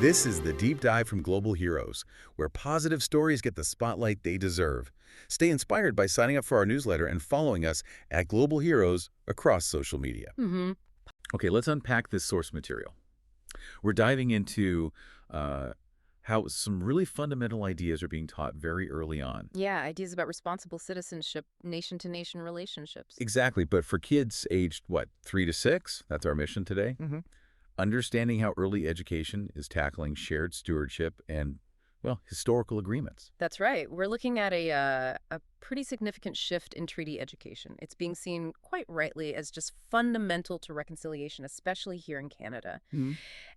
This is the Deep Dive from Global Heroes, where positive stories get the spotlight they deserve. Stay inspired by signing up for our newsletter and following us at Global Heroes across social media. Mm-hmm. Okay, let's unpack this source material. We're diving into how some really fundamental ideas are being taught very early on. Yeah, ideas about responsible citizenship, nation-to-nation relationships. Exactly, but for kids aged, what, 3 to 6? That's our mission today. Mm-hmm. Understanding how early education is tackling shared stewardship and, well, historical agreements. That's right. We're looking at a pretty significant shift in treaty education. It's being seen quite rightly as just fundamental to reconciliation, especially here in Canada. Mm-hmm.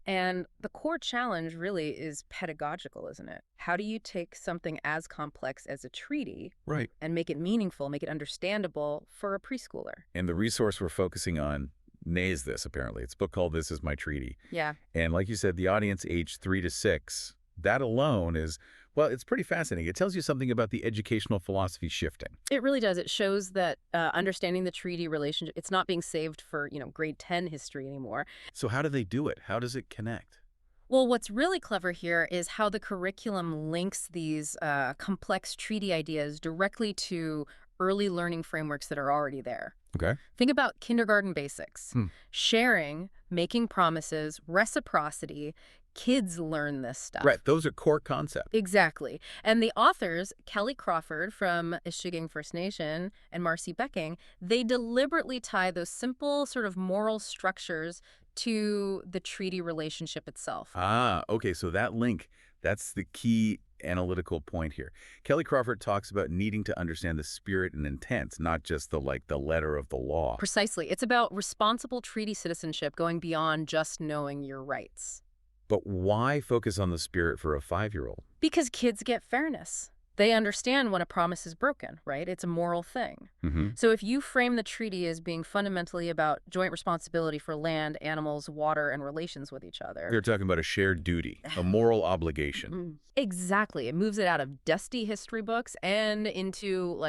And the core challenge really is pedagogical, isn't it? How do you take something as complex as a treaty Right. and make it meaningful, make it understandable for a preschooler? And the resource we're focusing on nays this, apparently. It's a book called This Is My Treaty. Yeah. And like you said, the audience aged 3 to 6, that alone is, well, it's pretty fascinating. It tells you something about the educational philosophy shifting. It really does. It shows that understanding the treaty relationship, it's not being saved for, grade 10 history anymore. So how do they do it? How does it connect? Well, what's really clever here is how the curriculum links these complex treaty ideas directly to early learning frameworks that are already there. Okay. Think about kindergarten basics. Sharing, making promises, reciprocity. Kids learn this stuff. Right. Those are core concepts. Exactly. And the authors, Kelly Crawford from Ishiging First Nation and Marcy Becking, they deliberately tie those simple sort of moral structures to the treaty relationship itself. Ah, okay. So that link, that's the key analytical point here. Kelly Crawford talks about needing to understand the spirit and intent, not just the letter of the law. Precisely. It's about responsible treaty citizenship going beyond just knowing your rights. But why focus on the spirit for a 5-year-old? Because kids get fairness. They understand when a promise is broken, right? It's a moral thing. Mm-hmm. So if you frame the treaty as being fundamentally about joint responsibility for land, animals, water, and relations with each other. They're talking about a shared duty, a moral obligation. Exactly. It moves it out of dusty history books and into,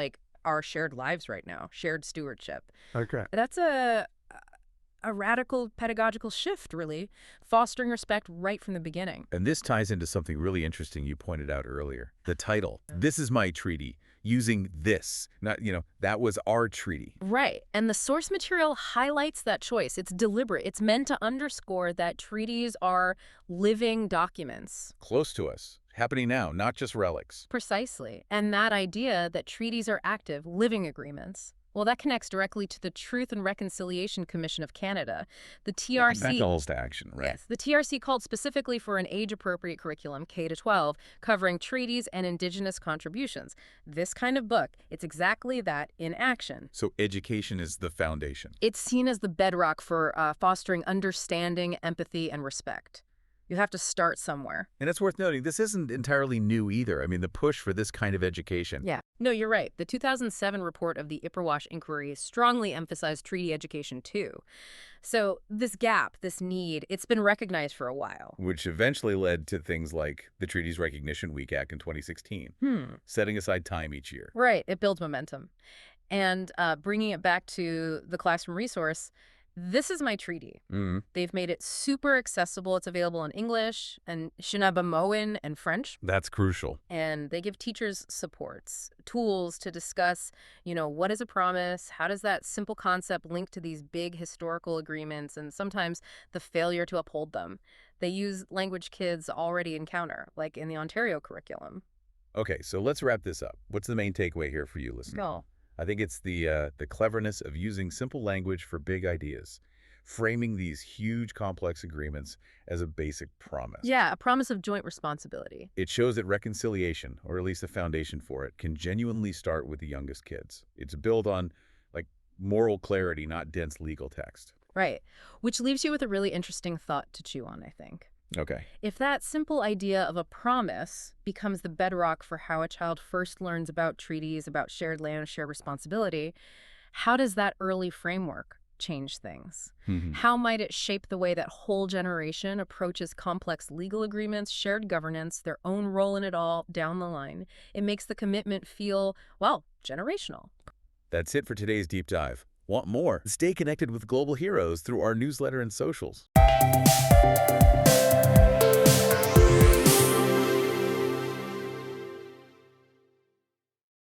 our shared lives right now, shared stewardship. Okay. That's a radical pedagogical shift, really, fostering respect right from the beginning. And this ties into something really interesting you pointed out earlier. The title, This Is My Treaty, using this, not, that was our treaty. Right. And the source material highlights that choice. It's deliberate. It's meant to underscore that treaties are living documents. Close to us, happening now, not just relics. Precisely. And that idea that treaties are active, living agreements. Well, that connects directly to the Truth and Reconciliation Commission of Canada. The TRC... That calls to action, right? Yes. The TRC called specifically for an age-appropriate curriculum, K-12, covering treaties and Indigenous contributions. This kind of book, it's exactly that in action. So education is the foundation. It's seen as the bedrock for fostering understanding, empathy, and respect. You have to start somewhere. And it's worth noting, this isn't entirely new either. I mean, the push for this kind of education. Yeah. No, you're right. The 2007 report of the Ipperwash Inquiry strongly emphasized treaty education, too. So this gap, this need, it's been recognized for a while. Which eventually led to things like the Treaties Recognition Week Act in 2016, setting aside time each year. Right. It builds momentum. And bringing it back to the classroom resource, This Is My Treaty. They've made it super accessible. It's available in English and Shinabemowin and French. That's crucial. And they give teachers supports, tools to discuss, what is a promise? How does that simple concept link to these big historical agreements and sometimes the failure to uphold them? They use language kids already encounter, like in the Ontario curriculum. Okay, so let's wrap this up. What's the main takeaway here for you, listener? No. I think it's the cleverness of using simple language for big ideas, framing these huge, complex agreements as a basic promise. Yeah, a promise of joint responsibility. It shows that reconciliation, or at least the foundation for it, can genuinely start with the youngest kids. It's built on, moral clarity, not dense legal text. Right, which leaves you with a really interesting thought to chew on, I think. Okay. If that simple idea of a promise becomes the bedrock for how a child first learns about treaties, about shared land, shared responsibility, how does that early framework change things? How might it shape the way that whole generation approaches complex legal agreements, shared governance, their own role in it all down the line? It makes the commitment feel, generational. That's it for today's Deep Dive. Want more? Stay connected with Global Heroes through our newsletter and socials.